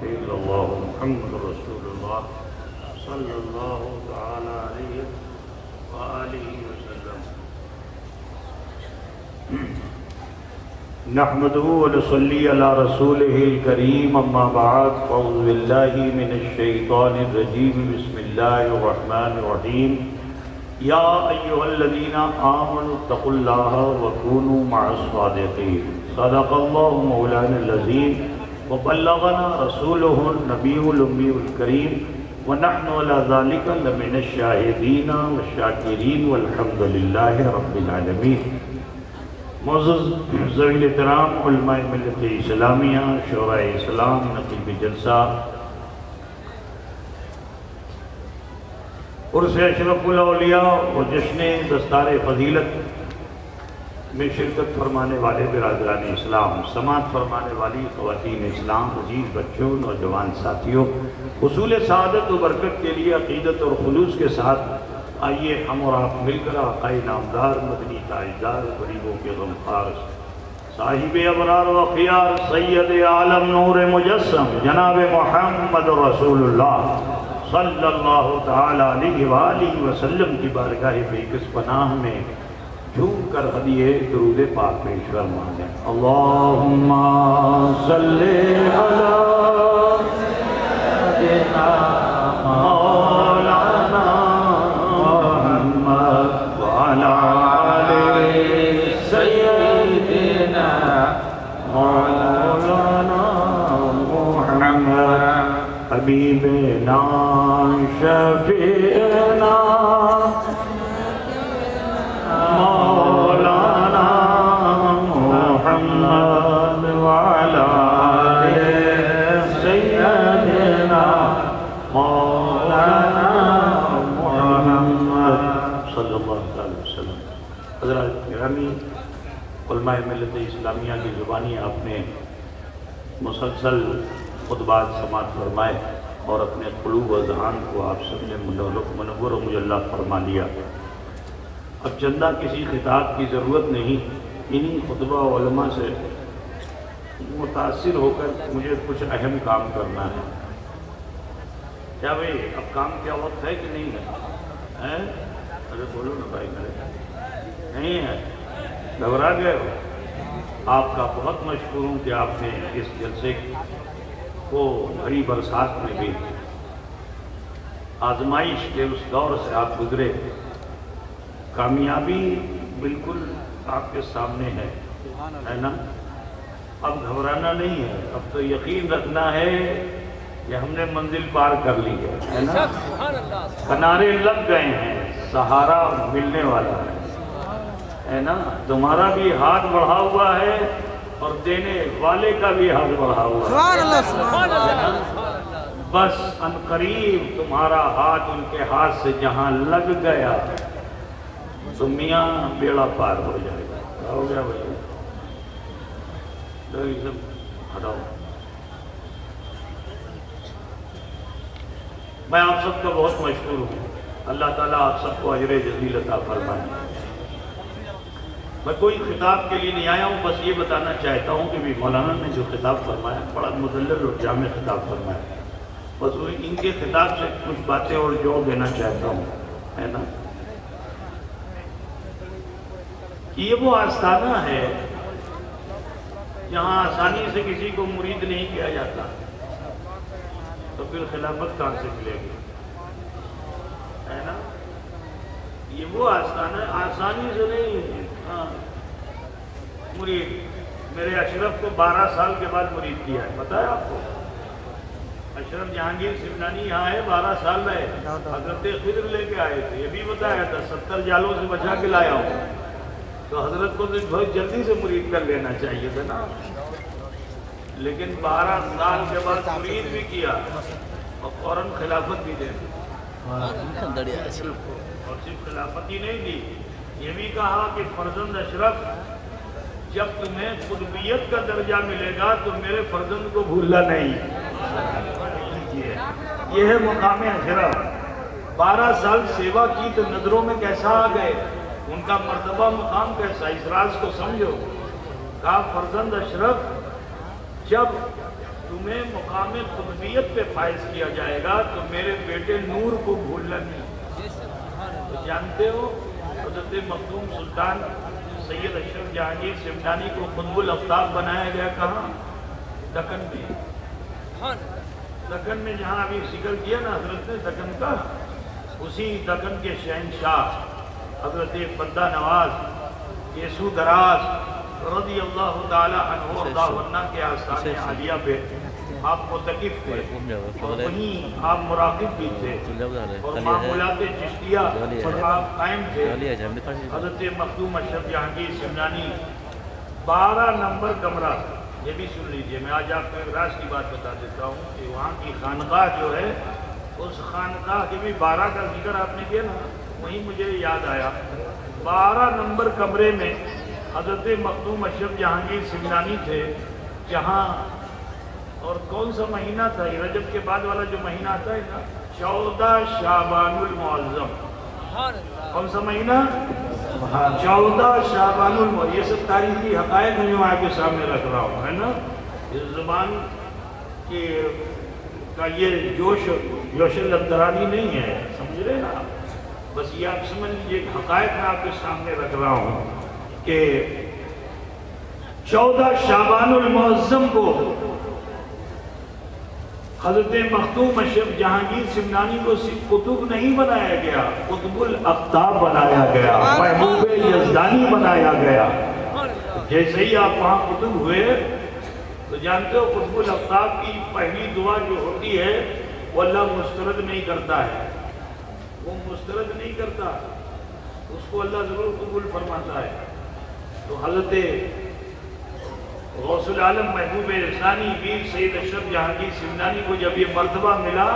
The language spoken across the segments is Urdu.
إلا الله محمد رسول الله صلى الله تعالى عليه وآله وسلم. نحمده ونصلي على رسوله الكريم. أما بعد فأعوذ بالله من الشيطان الرجيم. بسم الله الرحمن الرحيم. يا أيها الذين آمنوا اتقوا الله وكونوا مع الصادقين. صدق الله مولانا العظيم وبلغنا رسوله النبي الأمي الكريم ونحن على ذلك لمن الشاهدين والشاكرين والحمد لله رب العالمين. معزز ذوی الاحترام علماء ملت اسلامیہ، شورائے اسلام، نقیب جلسہ، عرس اشرف الاولیاء و جشن دستار فضیلت میں شرکت فرمانے والے برادران اسلام، سماعت فرمانے والی خواتین اسلام، عزیز بچوں، نوجوان ساتھیوں، حصول سعادت و برکت کے لیے عقیدت اور خلوص کے ساتھ آئیے ہم اور آپ مل کر آقا نامدار، مدنی تاجدار، غریبوں کے غمخوار، صاحب ابرار و اخیار، سید عالم نور مجسم جناب محمد رسول اللہ صلی اللہ تعالی علیہ وآلہ وسلم کی بارگاہ بیکس پناہ میں جھوم کر ہدیے درود پاک پیش فرمائیں. اللہم صلی علی سیدنا مولانا محمد وعلی آل سیدنا مولانا محمد حبیبنا شفیعنا مولانا محمد وعلی آل سیدنا مولانا محمد صلی اللہ علیہ وسلم. حضرات گرامی، علماء ملت اسلامیہ کی زبانی آپ نے مسلسل خطبات سماعت فرمائے اور اپنے قلوب و ذہان کو آپ سب نے منور و مجلہ فرما لیا. اب چندہ کسی خطاب کی ضرورت نہیں، انہی خطبہ علماء سے متاثر ہو کر مجھے کچھ اہم کام کرنا ہے. کیا بھئی اب کام کیا وقت ہے کہ نہیں ہے؟ ارے بولو نا بھائی، نہیں ہے؟ گھبرا گئے ہو؟ آپ کا بہت مشکور ہوں کہ آپ نے اس جلسے کو بھری برسات میں بھی آزمائش کے اس دور سے آپ گزرے. کامیابی بالکل آپ کے سامنے ہے نا؟ اب گھبرانا نہیں ہے، اب تو یقین رکھنا ہے کہ ہم نے منزل پار کر لی ہے نا؟ کنارے لگ گئے ہیں، سہارا ملنے والا ہے نا؟ تمہارا بھی ہاتھ بڑھا ہوا ہے اور دینے والے کا بھی ہاتھ بڑھا ہوا ہے. بس عنقریب تمہارا ہاتھ ان کے ہاتھ سے جہاں لگ گیا تو میاں بیڑا پار ہو جائے گا. ہو گیا بھائی؟ یہ سب ہٹاؤ. میں آپ سب کا بہت مشکور ہوں. اللہ تعالیٰ آپ سب کو اجر جزیل عطا فرمائے. میں کوئی خطاب کے لیے نہیں آیا ہوں، بس یہ بتانا چاہتا ہوں کہ بھی مولانا نے جو خطاب فرمایا بڑا مدلل اور جامع خطاب فرمایا. بس وہ ان کے خطاب سے کچھ باتیں اور جوڑ دینا چاہتا ہوں، ہے نا؟ یہ وہ آستانہ ہے جہاں آسانی سے کسی کو مرید نہیں کیا جاتا، تو پھر خلافت کہاں سے ملے گی، ہے نا؟ یہ وہ آستانہ آسانی سے نہیں مرید. میرے اشرف کو 12 سال کے بعد مرید کیا ہے، پتہ ہے آپ کو؟ اشرف جہانگیر سمنانی یہاں ہے، 12 سال رہے، حضرت خضر لے کے آئے تھے، یہ بھی بتایا تھا 70 جالوں سے بچا کے لایا ہوں. تو حضرت کو بہت جلدی سے مرید کر لینا چاہیے تھا نا، لیکن 12 سال کے بعد مرید بھی کیا اور فوراً خلافت بھی دے دی. اور صرف خلافت ہی نہیں دی، یہ بھی کہا کہ فرزند اشرف جب تمہیں قطبیت کا درجہ ملے گا تو میرے فرزند کو بھولنا نہیں. یہ ہے مقام اشرف. 12 سال سیوا کی تو نظروں میں کیسا آ گئے، ان کا مرتبہ مقام کیسا، اس راز کو سمجھو. کہا فرزند اشرف جب تمہیں مقام قطبیت پہ فائز کیا جائے گا تو میرے بیٹے نور کو بھولنا نہیں۔ تو جانتے ہو حضرت مخدوم سلطان سید اشرف جہانگیر سمنانی کو قطب الافطاب بنایا گیا کہاں؟ دکن میں۔ دکن میں جہاں ابھی ذکر کیا نا حضرت نے دکن کا، اسی دکن کے شہنشاہ حضرت بندہ نواز یسوع دراز رضی اللہ تعالی عنہ عنہ کے آستانِ عالیہ پہ آپ متقف تھے، اور وہیں آپ مراقب بھی تھے، اور معمولات چشتیہ پر آپ قائم تھے۔ حضرت مخدوم اشرف جہانگیر سمنانی 12 نمبر کمرہ، یہ بھی سن لیجئے، میں آج آپ کو ایک راز کی بات بتا دیتا ہوں کہ وہاں کی خانقاہ جو ہے، اس خانقاہ کے بھی 12 کا ذکر آپ نے کیا نا، وہیں مجھے یاد آیا 12 نمبر کمرے میں حضرت مخدوم اشرف جہانگیر سمنانی تھے، جہاں اور کون سا مہینہ تھا؟ یہ رجب کے بعد والا جو مہینہ آتا ہے نا، 14 شعبان المعظم۔ کون سا مہینہ؟ 14 شعبان المعظم۔ یہ سب تاریخی حقائق ہیں جو آپ کے سامنے رکھ رہا ہوں، ہے نا؟ اس زبان کا یہ جوش لبدرانی نہیں ہے، سمجھ رہے نا؟ بس یہ آپ سمجھ لیجیے کہ حقائق میں آپ کے سامنے رکھ رہا ہوں کہ 14 شعبان المعظم کو حضرت مخدوم اشرف جہانگیر سمنانی کو صرف قطب نہیں بنایا گیا، قطب الافطاب بنایا گیا، محبوب یزدانی بنایا گیا۔ جیسے ہی آپ وہاں قطب ہوئے تو جانتے ہو قطب الافطاب کی پہلی دعا جو ہوتی ہے وہ اللہ مسترد نہیں کرتا ہے، وہ مسترد نہیں کرتا، اس کو اللہ ضرور قبول فرماتا ہے۔ تو حضرت غوث العالم محبوب یزدانی ویر سید اشرف جہانگیر سمنانی کو جب یہ مرتبہ ملا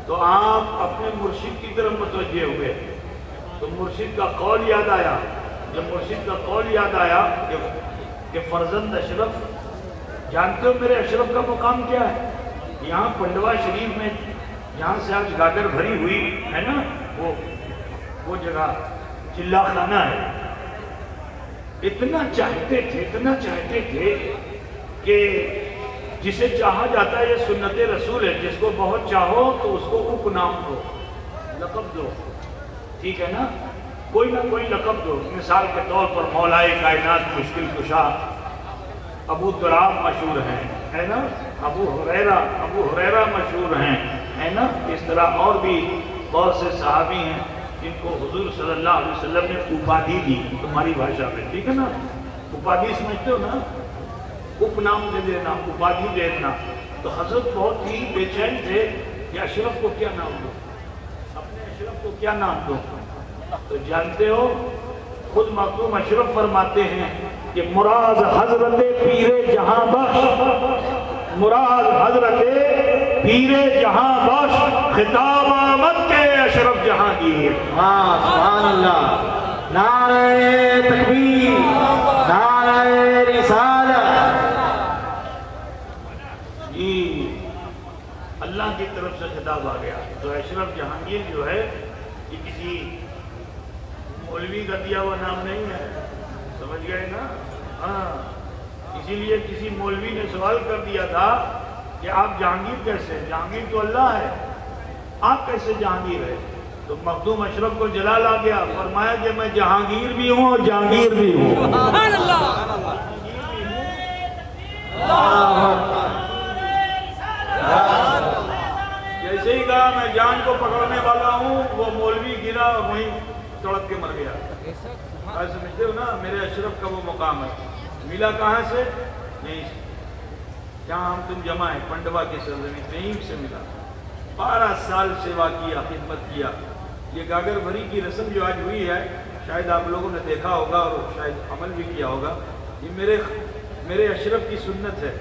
تو آپ اپنے مرشد کی طرف متوجہ ہوئے، تو مرشد کا قول یاد آیا۔ جب مرشد کا قول یاد آیا کہ فرزند اشرف، جانتے ہو میرے اشرف کا مقام کیا ہے؟ یہاں پنڈوا شریف میں جہاں سے آج گاگر بھری ہوئی ہے نا، وہ جگہ چلا خانہ ہے۔ اتنا چاہتے تھے کہ جسے چاہا جاتا ہے یہ سنت رسول ہے، جس کو بہت چاہو تو اس کو اپ نام دو، لقب دو، ٹھیک ہے نا؟ کوئی نہ کوئی لقب دو۔ مثال کے طور پر مولائے کائنات مشکل کشا ابو تراب مشہور ہیں، ہے نا؟ ابو ہریرہ مشہور ہیں، ہے نا؟ اس طرح اور بھی بہت سے صحابی ہیں جن کو حضور صلی اللہ علیہ وسلم نے اپادھی دی، تمہاری بھاشا میں، ٹھیک ہے نا؟ اپادھی سمجھتے ہو نا؟ اپ نام دے دینا، اپادھی دے دینا۔ تو حضرت بہت ہی بے چین تھے کہ اشرف کو کیا نام دو، اپنے اشرف کو کیا نام دو؟ تو جانتے ہو خود مخدوم اشرف فرماتے ہیں کہ مراد حضرت پیر جہاں بخش، مراد حضرت پیر جہاں بخش، خطاب آمد کے اشرف جہانگیر۔ سبحان اللہ، نعرہ تکبیر، نعرہ رسالت۔ جی اللہ کی طرف سے خطاب آ گیا۔ تو اشرف جہانگیر جو ہے یہ کسی مولوی کا دیا ہوا نام نہیں ہے، سمجھ گئے نا؟ ہاں، اسی لیے کسی مولوی نے سوال کر دیا تھا کہ آپ جہانگیر کیسے؟ جہانگیر تو اللہ ہے، آپ کیسے جہانگیر ہے؟ تو مخدوم اشرف کو جلال آ گیا، فرمایا کہ میں جہانگیر بھی ہوں اور جہانگیر بھی ہوں۔ سبحان اللہ۔ جیسے ہی کہا میں جان کو پکڑنے والا ہوں، وہ مولوی گرا اور وہیں تڑپ کے مر گیا۔ ایسے سمجھتے ہو نا؟ میرے اشرف کا وہ مقام ہے۔ ملا کہاں سے؟ نہیں، جہاں ہم تم جمع ہیں، پنڈوا کے سرزمین نعیم سے ملا۔ 12 سال سیوا کیا، خدمت کیا۔ یہ گاگر بھری کی رسم جو آج ہوئی ہے، شاید آپ لوگوں نے دیکھا ہوگا اور شاید عمل بھی کیا ہوگا۔ یہ میرے اشرف کی سنت ہے،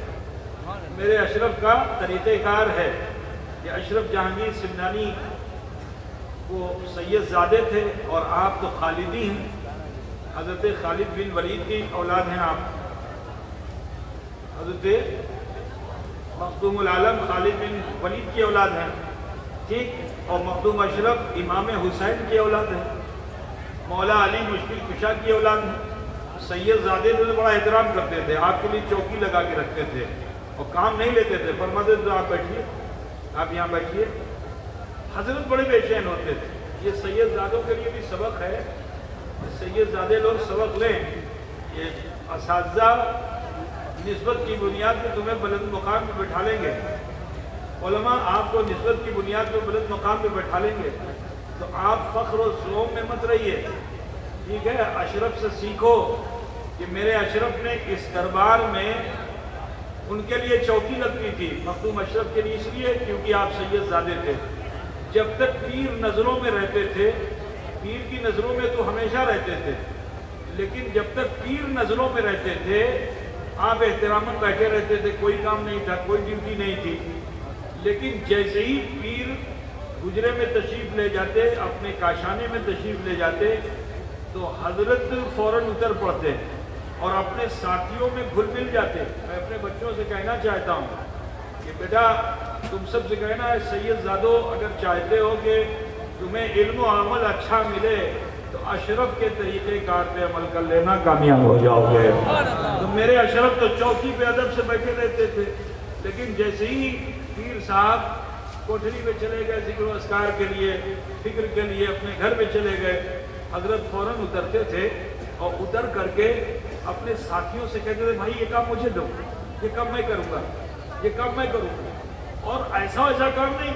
میرے اشرف کا طریقہ کار ہے۔ یہ اشرف جہانگیر سمنانی وہ سید زادے تھے اور آپ تو خالدی ہیں، حضرت خالد بن ولید کی اولاد ہیں آپ، حضرت مخدوم العالم خالد بن ولید کی اولاد ہیں، ٹھیک؟ اور مخدوم اشرف امام حسین کی اولاد ہیں، مولا علی مشکل کشا کی اولاد ہیں۔ سید زادے تو بڑا احترام کرتے تھے، آپ کے لیے چوکی لگا کے رکھتے تھے، اور کام نہیں لیتے تھے، فرماتے تھے آپ بیٹھیے، آپ یہاں بیٹھیے. حضرت بڑے بے چین ہوتے تھے. یہ سید زادوں کے لیے بھی سبق ہے، سید زادے لوگ سبق لیں. یہ اساتذہ نسبت کی بنیاد پہ تمہیں بلند مقام پہ بٹھا لیں گے، علماء آپ کو نسبت کی بنیاد پہ بلند مقام پہ بٹھا لیں گے، تو آپ فخر و زوم میں مت رہیے. ٹھیک ہے، اشرف سے سیکھو کہ میرے اشرف نے اس دربار میں ان کے لیے چوکی لگتی تھی، مخدوم اشرف کے لیے اس لیے کیونکہ آپ سید زادے تھے. جب تک پیر نظروں میں رہتے تھے، پیر کی نظروں میں تو ہمیشہ رہتے تھے، لیکن جب تک پیر نظروں میں رہتے تھے آپ احتراماً بیٹھے رہتے تھے، کوئی کام نہیں تھا، کوئی ڈیوٹی نہیں تھی. لیکن جیسے ہی پیر حجرے میں تشریف لے جاتے، اپنے کاشانے میں تشریف لے جاتے، تو حضرت فوراً اتر پڑتے اور اپنے ساتھیوں میں گھل مل جاتے. میں اپنے بچوں سے کہنا چاہتا ہوں کہ بیٹا تم سب سے کہنا ہے سید زادو اگر چاہتے ہو کہ تمہیں علم و عمل اچھا ملے تو اشرف کے طریقے کار پہ عمل کر لینا، کامیاب ہو جاؤ گے. تو میرے اشرف تو چوکی پہ ادب سے بیٹھے رہتے تھے، لیکن جیسے ہی پیر صاحب کوٹھری میں چلے گئے ذکر و اذکار کے لیے، فکر کے لیے اپنے گھر میں چلے گئے، حضرت فوراً اترتے تھے اور اتر کر کے اپنے ساتھیوں سے کہتے تھے بھائی یہ کام مجھے دو، یہ کام میں کروں گا، یہ کام میں کروں گا. اور ایسا کام نہیں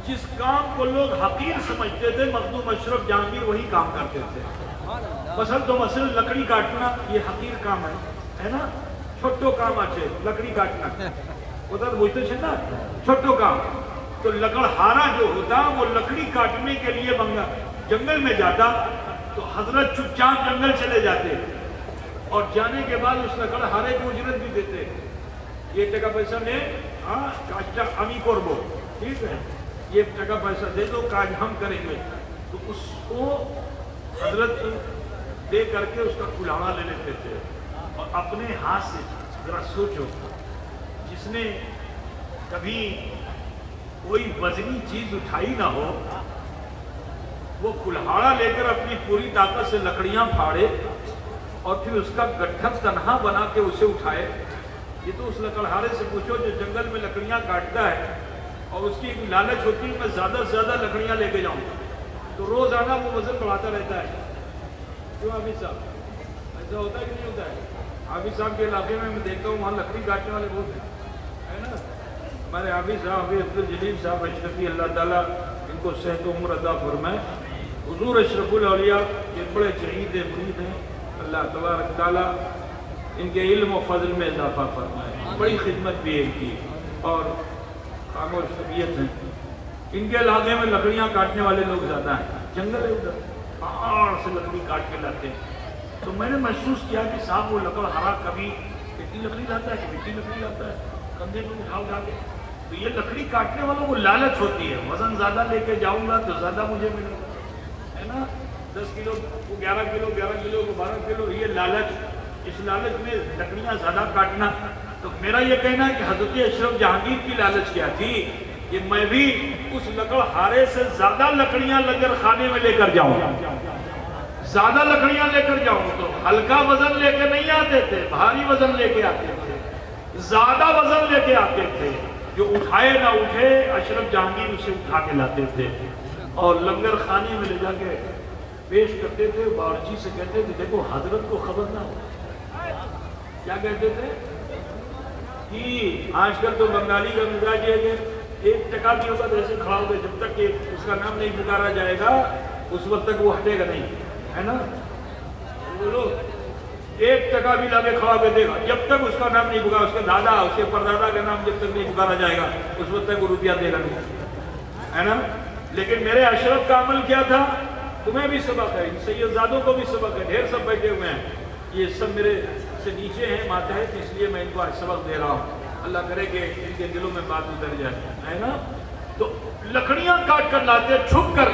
جس کام کو لوگ حقیر سمجھتے تھے، مخدوم اشرف جہانگیر وہی کام کرتے تھے. مثلا لکڑی کاٹنا یہ حقیر کام ہے نا، چھوٹو کام آچے لکڑی کاٹنا ہوتا تو بوجھتے چھے نا چھوٹو کام. تو لکڑہارا جو ہوتا وہ لکڑی کاٹنے کے لیے جنگل میں جاتا، تو حضرت چپ چاپ جنگل چلے جاتے اور جانے کے بعد اس لکڑہارے کو اجرت بھی دیتے. یہ ٹکا پیسہ میں کاشتا امی کربو، ٹھیک ہے، یہ ٹکا پیسہ دے دو، کاج ہم کریں گے. تو اس کو حضرت دے کر کے اس کا کلاڑا لے لیتے تھے اور اپنے ہاتھ سے. ذرا سوچو، جس نے کبھی کوئی وزنی چیز اٹھائی نہ ہو، وہ کلہاڑا لے کر اپنی پوری طاقت سے لکڑیاں پھاڑے اور پھر اس کا گٹھا تنہا بنا کے اسے اٹھائے. یہ تو اس لکڑہارے سے پوچھو جو جنگل میں لکڑیاں کاٹتا ہے اور اس کی ایک لالچ ہوتی ہے میں زیادہ سے زیادہ لکڑیاں لے کے جاؤں، تو روزانہ وہ وزن بڑھاتا رہتا ہے. کیوں حافظ صاحب ایسا ہوتا ہے کہ نہیں ہوتا ہے؟ حافظ صاحب کے علاقے میں دیکھتا ہوں وہاں لکڑی کاٹنے والے بہت ہیں، ہے نا. ہمارے حافظ صاحب عبدالجلیل صاحب اشرفی اللہ تعالیٰ ان کو صحت و عمر عطا فرمائے. حضور اشرف الاولیاء یہ بڑے شہید مرید ہیں، اللہ تبارک تعالیٰ ان کے علم و فضل میں اضافہ فرمائے. بڑی خدمت بھی ہے ان کی اور خاموش طبیعت ہیں. ان کے علاقے میں لکڑیاں کاٹنے والے لوگ زیادہ ہیں، جنگل ہے ادھر، پہاڑ سے لکڑی کاٹ کے لاتے ہیں. تو میں نے محسوس کیا کہ صاحب وہ لکڑہارا کبھی مٹی لکڑی لاتا ہے، کبھی مٹی لکڑی لاتا ہے، کندھے پہ اٹھا کے. تو یہ لکڑی کاٹنے والوں کو لالچ ہوتی ہے، وزن زیادہ لے کے جاؤں گا تو زیادہ مجھے ملے گا، ہے نا. 10 کلو کو 11 کلو، 11 کلو کو 12 کلو، یہ لالچ. اس لالچ میں لکڑیاں زیادہ کاٹنا. تو میرا یہ کہنا ہے کہ حضرت اشرف جہانگیر کی لالچ کیا تھی کہ میں بھی اس لکڑہارے سے زیادہ لکڑیاں لنگر خانے میں لے کر جاؤں، زیادہ لکڑیاں لے کر جاؤں. تو ہلکا وزن لے کے نہیں آتے تھے، بھاری وزن لے کے آتے تھے، زیادہ وزن لے کے آتے تھے. جو اٹھائے نہ اٹھے اشرف جہانگیر اسے اٹھا کے لاتے تھے اور لنگر خانے میں لے جا کے پیش کرتے تھے. باورچی سے کہتے تھے دیکھو حضرت کو خبر نہ ہو. کیا کہتے تھے کہ آج کل تو بنگالی کا مزاج ہے کہ 1 ٹکا بھی ہوگا تو ایسے کھڑا ہوگا، جب تک کہ اس کا نام نہیں پکارا جائے گا اس وقت تک وہ ہٹے گا نہیں، ہے نا. بولو 1 ٹکا بھی لا کے کھڑا ہو کے دے گا، جب تک اس کا نام نہیں پکارا، اس کے دادا اس کے پردادا کا نام جب تک نہیں پکارا جائے گا اس وقت تک وہ روپیہ دے گا نہیں، ہے نا. لیکن میرے اشرف کا عمل کیا تھا؟ تمہیں بھی سبق ہے، سید زادوں کو بھی سبق ہے. ڈھیر سب بیٹھے ہوئے ہیں، یہ سب میرے سے نیچے ہیں ماتحت، اس لیے میں ان کو سبق دے رہا ہوں. اللہ کرے کہ ان کے دلوں میں بات اتر جائے، ہے نا. تو لکڑیاں کاٹ کر لاتے چھپ کر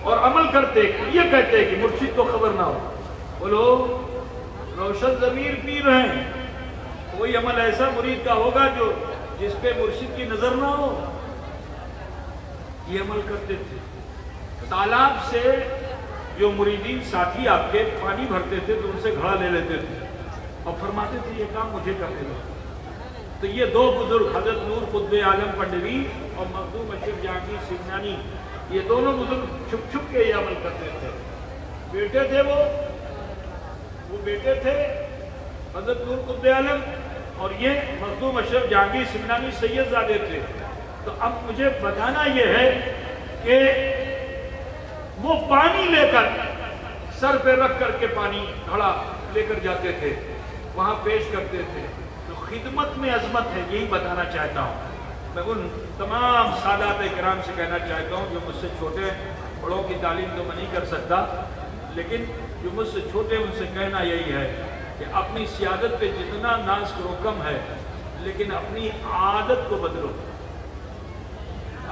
اور عمل کرتے. یہ کہتے ہیں کہ مرشد کو خبر نہ ہو. بولو روشن ضمیر پیر ہیں، کوئی عمل ایسا مرید کا ہوگا جو جس پہ مرشد کی نظر نہ ہو. یہ عمل کرتے تھے. تالاب سے جو مریدین ساتھی آپ کے پانی بھرتے تھے تو ان سے گھڑا لے لیتے تھے اور فرماتے تھے یہ کام مجھے کر دے گا. تو یہ دو بزرگ حضرت نور قطب عالم پنڈوی اور مخدوم اشرف جہانگیر سمنانی، یہ دونوں بزرگ چھپ چھپ کے یہ عمل کرتے تھے. بیٹے تھے وہ بیٹے تھے حضرت نور قطب عالم، اور یہ مخدوم اشرف جہانگیر سمنانی سید زادے تھے. تو اب مجھے بتانا یہ ہے کہ وہ پانی لے کر سر پہ رکھ کر کے پانی گھڑا لے کر جاتے تھے، وہاں پیش کرتے تھے. تو خدمت میں عظمت ہے، یہی بتانا چاہتا ہوں. میں ان تمام سادات کرام سے کہنا چاہتا ہوں جو مجھ سے چھوٹے ہیں، بڑوں کی تعلیم تو میں نہیں کر سکتا، لیکن جو مجھ سے چھوٹے ان سے کہنا یہی ہے کہ اپنی سیادت پہ جتنا ناز کرو کم ہے، لیکن اپنی عادت کو بدلو.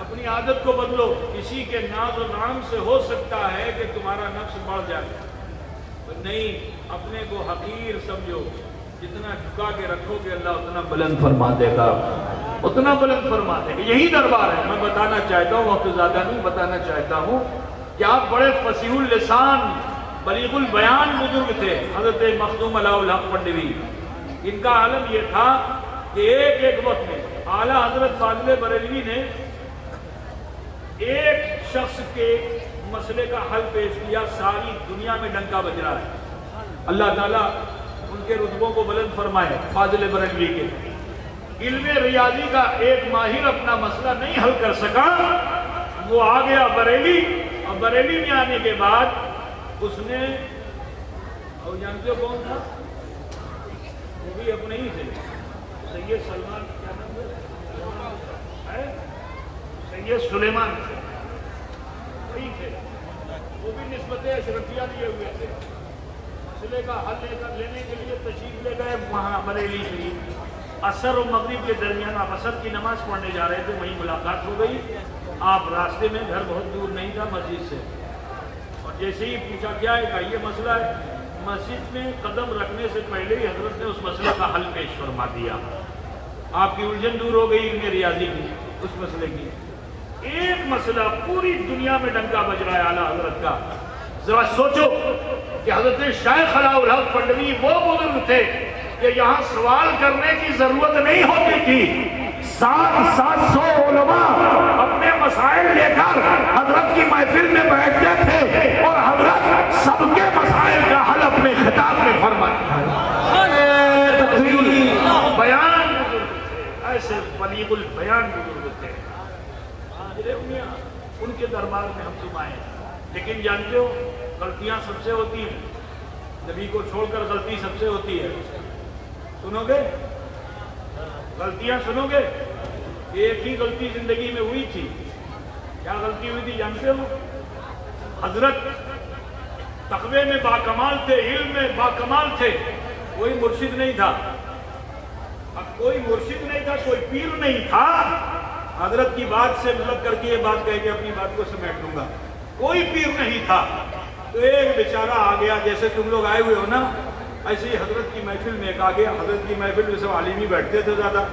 اپنی عادت کو بدلو. کسی کے ناز و نام سے ہو سکتا ہے کہ تمہارا نفس بڑھ جائے، نہیں، اپنے کو حقیر سمجھو. جتنا جھکا کے رکھو گے اللہ اتنا بلند فرما دے گا، اتنا بلند فرما دے گا. یہی دربار ہے. میں بتانا چاہتا ہوں، وقت زیادہ نہیں، بتانا چاہتا ہوں کہ آپ بڑے فصیح اللسان بلیغ البیان بزرگ تھے حضرت مخدوم علاء الحق پنڈوی. ان کا عالم یہ تھا کہ ایک وقت میں اعلیٰ حضرت فاضل بریلوی نے ایک شخص کے مسئلے کا حل پیش کیا، ساری دنیا میں ڈنکا بج رہا ہے. اللہ تعالیٰ ان کے رتبوں کو بلند فرمائے. فاضل بریلوی کے علم ریاضی کا ایک ماہر اپنا مسئلہ نہیں حل کر سکا، وہ آ گیا بریلی، اور بریلی میں آنے کے بعد اس نے، اور جانتے ہو کون تھا؟ وہ بھی اپنے ہی تھے، سید سلمان، کیا نام ہے؟ سید سلیمان تھے، وہی تھے. وہ بھی نسبت اشرفیہ لیے ہوئے تھے. مسئلے کا حل لینے کے لیے تشریف لے گئے وہاں بریلی شریف. عصر و مغرب کے درمیان آپ عصر کی نماز پڑھنے جا رہے تھے، وہیں ملاقات ہو گئی. آپ راستے میں، گھر بہت دور نہیں تھا مسجد سے، اور جیسے ہی پوچھا کیا ہے، کہا یہ مسئلہ ہے. مسجد میں قدم رکھنے سے پہلے ہی حضرت نے اس مسئلے کا حل پیش فرما دیا. آپ کی الجھن دور ہو گئی علم ریاضی کی، اس مسئلے کی. ایک مسئلہ پوری دنیا میں ڈنکا بج رہا ہے اعلیٰ حضرت کا. ذرا سوچو کہ حضرت شیخ علاء الحق پنڈوی وہ بزرگ تھے کہ یہاں سوال کرنے کی ضرورت نہیں ہوتی تھی. 700 علماء اپنے مسائل لے کر حضرت کی محفل میں بیٹھتے تھے، اور حضرت سب کے مسائل کا حل اپنے خطاب میں فرماتے. بیان ایسے بلیغ البیان بزرگ تھے. ان کے دربار میں ہم تم آئے. لیکن جانتے ہو غلطیاں سب سے ہوتی ہیں، نبی کو چھوڑ کر غلطی سب سے ہوتی ہے. سنو گے غلطیاں؟ سنو گے؟ ایک ہی غلطی زندگی میں ہوئی تھی. کیا غلطی ہوئی تھی جانتے ہو؟ حضرت تقوی میں باکمال تھے، علم میں باکمال تھے، کوئی مرشد نہیں تھا. اب کوئی مرشد نہیں تھا، کوئی پیر نہیں تھا. حضرت کی بات سے ملک کر کے یہ بات کہہ کے اپنی بات کو سمیٹ لوں گا. کوئی پیر نہیں تھا. تو ایک بیچارہ آ گیا، جیسے تم لوگ آئے ہوئے ہو نا، ایسے ہی حضرت کی محفل میں ایک آ گیا. حضرت کی محفل میں سب عالم ہی بیٹھتے تھے زیادہ.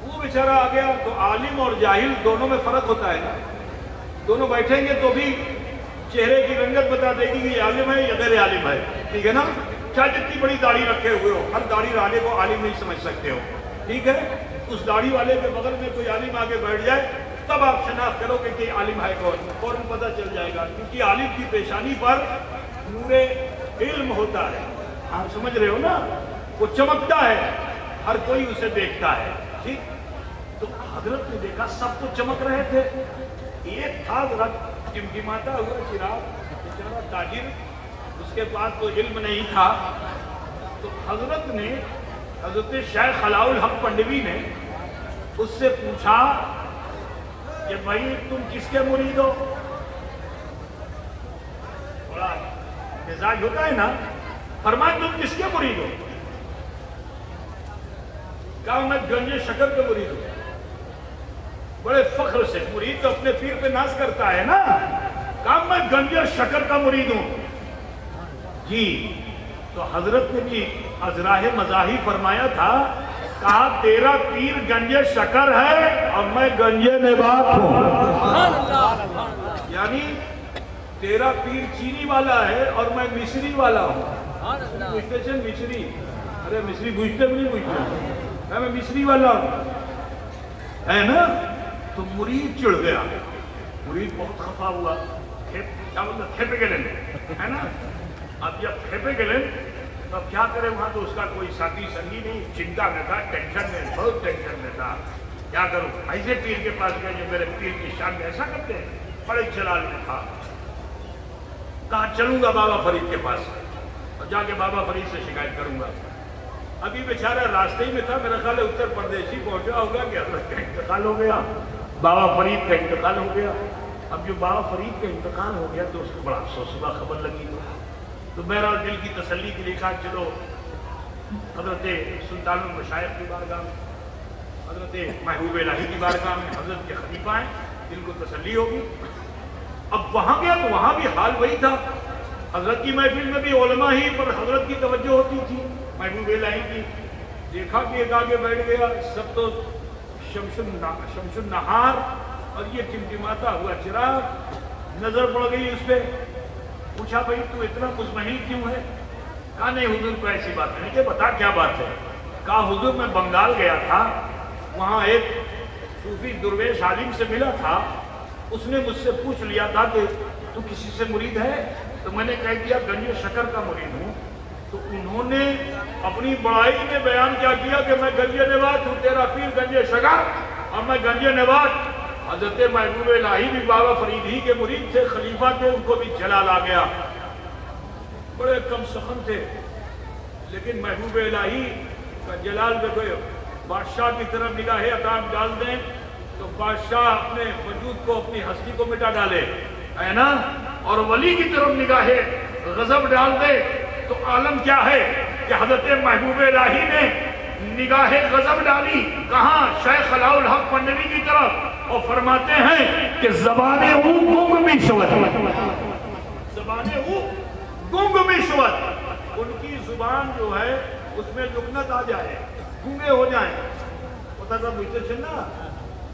وہ بیچارہ آ گیا. تو عالم اور جاہل دونوں میں فرق ہوتا ہے نا. دونوں بیٹھیں گے تو بھی چہرے کی رنگت بتا دے گی کہ یہ عالم ہے یا غیر عالم ہے. ٹھیک ہے نا؟ چاہے جتنی بڑی داڑھی رکھے ہوئے ہو، ہر داڑھی والے کو عالم نہیں سمجھ سکتے ہو. ٹھیک ہے؟ اس داڑھی والے کے بغل میں کوئی عالم آگے بیٹھ جائے تب آپ شناخت کرو کہ یہ عالم ہے کون، فوراً پتہ چل جائے گا. کیونکہ عالم کی پیشانی پر نور علم ہوتا ہے. آپ سمجھ رہے ہو نا؟ وہ چمکتا ہے، ہر کوئی اسے دیکھتا ہے. ٹھیک؟ تو حضرت نے دیکھا سب تو چمک رہے تھے. ایک تھا ذرا ٹمٹماتا ہوا چراغ، بیچارہ تاجر، اس کے پاس تو علم نہیں تھا. تو حضرت نے، حضرت شیخ علاء الحق پنڈوی نے اس سے پوچھا کہ بھائی تم کس کے مرید ہو؟ بڑا مزاج ہوتا ہے نا. فرمایا تم کس کے مرید ہو؟ کہا میں گنج شکر کے مرید ہوں. بڑے فخر سے، مرید تو اپنے پیر پہ ناز کرتا ہے نا. کہا میں گنج شکر کا مرید ہوں. جی. تو حضرت نے بھی ازراہ مزاحی فرمایا تھا، کہا تیرا پیر گنج شکر ہے اور میں گنج نبات ہوں. یعنی تیرا پیر چینی والا ہے اور میں مصری والا ہوں. پوچھتے مصری، ارے مصری پوچھتے بھی نہیں پوچھتے. میں مصری والا ہوں، ہے نا؟ تو مرید چڑھ گیا، مرید بہت خفا ہوا، کیا بولتا کھیپے گلن، ہے نا؟ اب جب کھیپے گلن تو اب کیا کرے، وہاں تو اس کا کوئی ساتھی سنگی نہیں، چنتا میں تھا، ٹینشن میں، بہت ٹینشن میں تھا، کیا کروں؟ ایسے پیر کے پاس گئے جو میرے پیر کی شان میں ایسا کرتے ہیں، بڑے جلال میں تھا، کہا چلوں گا بابا فرید کے پاس اور جا کے بابا فرید سے شکایت کروں گا۔ ابھی بیچارہ راستے ہی میں تھا، میرا خیال ہے اتر پردیش ہی پہنچا ہوگا کہ حضرت کا انتقال ہو گیا، بابا فرید کا انتقال ہو گیا۔ اب جو بابا فرید کا انتقال ہو گیا تو اس کو بڑا افسوس ہوا، خبر لگی تو بہرحال دل کی تسلی کے لیے کہا چلو حضرت سلطان المشائخ کی بارگاہ میں، حضرت محبوب الہی کی بارگاہ میں، حضرت کے خلیفہ ہیں، دل کو تسلی ہوگی۔ اب وہاں گیا تو وہاں بھی حال وہی تھا، حضرت کی محفل میں بھی علماء ہی پر حضرت کی توجہ ہوتی تھی، محبوب الہی کی۔ دیکھا کہ ایک آگے بیٹھ گیا، سب تو شمس النہار اور یہ ٹمٹماتا ہوا چراغ، نظر پڑ گئی اس پہ، پوچھا بھائی تو اتنا مزمحل کیوں ہے؟ کہا نہیں حضور کو ایسی بات نہیں، کہ بتا کیا بات ہے؟ کہا حضور میں بنگال گیا تھا، وہاں ایک صوفی درویش عالم سے ملا تھا، اس نے مجھ سے پوچھ لیا تھا کہ تو کسی سے مرید ہے؟ تو میں نے کہہ دیا گنج شکر کا مرید ہوں۔ تو انہوں نے اپنی بڑائی میں بیان کیا کہ میں گنج نواز ہوں، تیرا پیر گنج شکر اور میں گنج نواز۔ حضرت محبوب الہی بھی بابا فرید ہی کے مرید تھے، خلیفہ تھے، ان کو بھی جلال آ گیا، بڑے کم سخن تھے، لیکن محبوب الہی کا جلال میں کوئی بادشاہ کی طرف نگاہ عطام ڈال دیں تو بادشاہ اپنے وجود کو، اپنی ہستی کو مٹا ڈالے، ہے نا؟ اور ولی کی طرف نگاہ غضب ڈال دے تو عالم کیا ہے کہ حضرت محبوب الہی نے نگاہ غضب ڈالی کہاں؟ شیخ علاء الحق پنڈوی کی طرف، اور فرماتے ہیں کہ زبان او گنگ بھی شود، زبان او گنگ بھی شود، ان کی زبان جو ہے اس میں لکنت آ جائے، گنگے ہو جائیں۔ پتہ تھا مجھتے چلنا،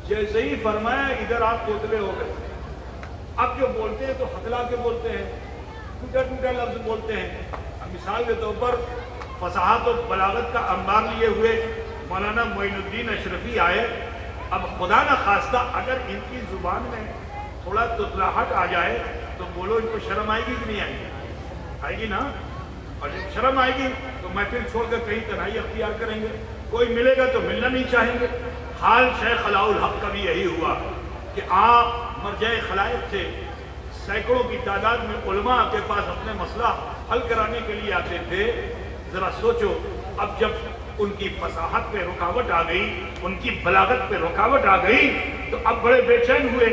جیسے ہی فرمایا ادھر آپ توتلے ہو گئے۔ اب جو بولتے ہیں تو ہکلا کے بولتے ہیں، ٹوٹا ٹوٹا لفظ بولتے ہیں۔ اب مثال کے طور پر فصاحت و بلاغت کا انبار لیے ہوئے مولانا معین الدین اشرفی آئے، اب خدا نہ خواستہ اگر ان کی زبان میں تھوڑا تتلاہٹ آ جائے تو بولو ان کو شرم آئے گی کہ نہیں آئے گی؟ آئے گی نا؟ اور جب شرم آئے گی تو محفل چھوڑ کر کہیں تنہائی اختیار کریں گے، کوئی ملے گا تو ملنا نہیں چاہیں گے۔ حال شیخ علاء الحق کا بھی یہی ہوا کہ آپ مرجع خلائق تھے، سینکڑوں کی تعداد میں علماء کے پاس اپنے مسئلہ حل کرانے کے لیے آتے تھے۔ ذرا سوچو، اب جب ان کی فصاحت پہ رکاوٹ آ گئی، ان کی بلاغت پہ رکاوٹ آ گئی تو اب بڑے بے چین ہوئے،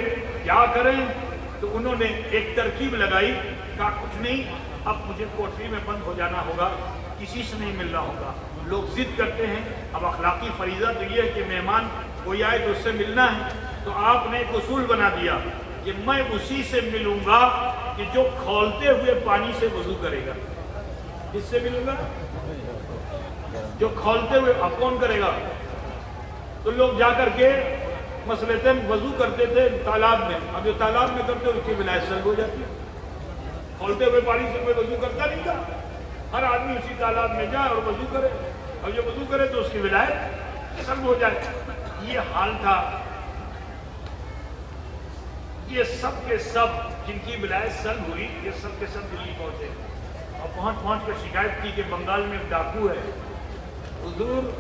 کیا کریں؟ تو انہوں نے ایک ترکیب لگائی، کہا کچھ نہیں، اب مجھے کوٹری میں بند ہو جانا ہوگا، کسی سے نہیں ملنا ہوگا۔ لوگ ضد کرتے ہیں، اب اخلاقی فریضہ تو یہ ہے کہ مہمان کوئی آئے تو اس سے ملنا ہے، تو آپ نے ایک اصول بنا دیا کہ میں اسی سے ملوں گا کہ جو کھولتے ہوئے پانی سے وضو کرے گا۔ کس سے ملوں گا؟ جو کھولتے ہوئے۔ اب کون کرے گا؟ تو لوگ جا کر کے مسلطن وضو کرتے تھے تالاب میں، اب جو تالاب میں کرتے اس کی ولایت سلب ہو جاتی ہے۔ کھولتے ہوئے پانی سے کوئی وضو کرتا نہیں تھا، ہر آدمی اسی تالاب میں جائے اور وضو کرے، اور جو وضو کرے تو اس کی ولایت سلب ہو جائے۔ یہ حال تھا۔ یہ سب کے سب جن کی ولایت سلب ہوئی، یہ سب کے سب دلی پہنچے اور پہنچ کر شکایت کی کہ بنگال میں ایک ڈاکو ہے، حضور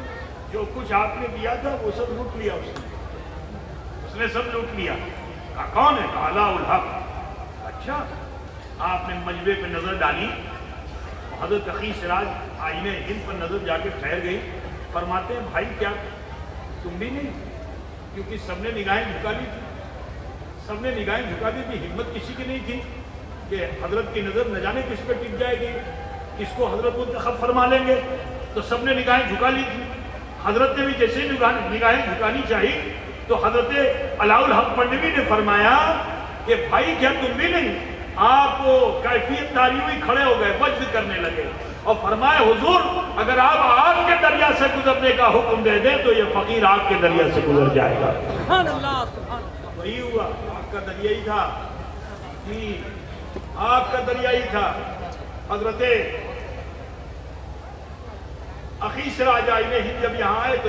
جو کچھ آپ نے دیا تھا وہ سب لوٹ لیا، اس نے سب لوٹ لیا۔ کہا کون ہے؟ کہا علاء الحق۔ اچھا، آپ نے مجبے پہ نظر ڈالی، حضرت تقی سراج آئینے ہند پر نظر جا کے ٹھہر گئی، فرماتے ہیں بھائی کیا تم بھی نہیں؟ کیونکہ سب نے نگاہیں جھکا لی تھی، سب نے نگاہیں جھکا دی تھی، ہمت کسی کی نہیں تھی کہ حضرت کی نظر نہ جانے کس پہ ٹک جائے گی، کس کو حضرت منتخب فرما لیں گے، تو سب نے نگاہیں جھکا لی تھی۔ حضرت نے بھی جیسے نگاہیں جھکانی چاہیے تو حضرت علاء الحق پنڈوی نے فرمایا کہ بھائی کیا تم بھی نہیں؟ آپ وہ کیفیت داری ہوئی کھڑے ہو گئے، وجد کرنے لگے اور فرمایا حضور اگر آپ آگ کے دریا سے گزرنے کا حکم دے دیں تو یہ فقیر آگ کے دریا سے گزر جائے گا۔ سبحان اللہ، سبحان اللہ۔ وہی ہوا، آگ کا دریا ہی تھا، آگ کا دریا ہی تھا۔ حضرت اخی سراج آئینے ہند جب یہاں آئے تو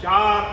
4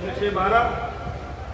6-6 12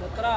17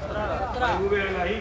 17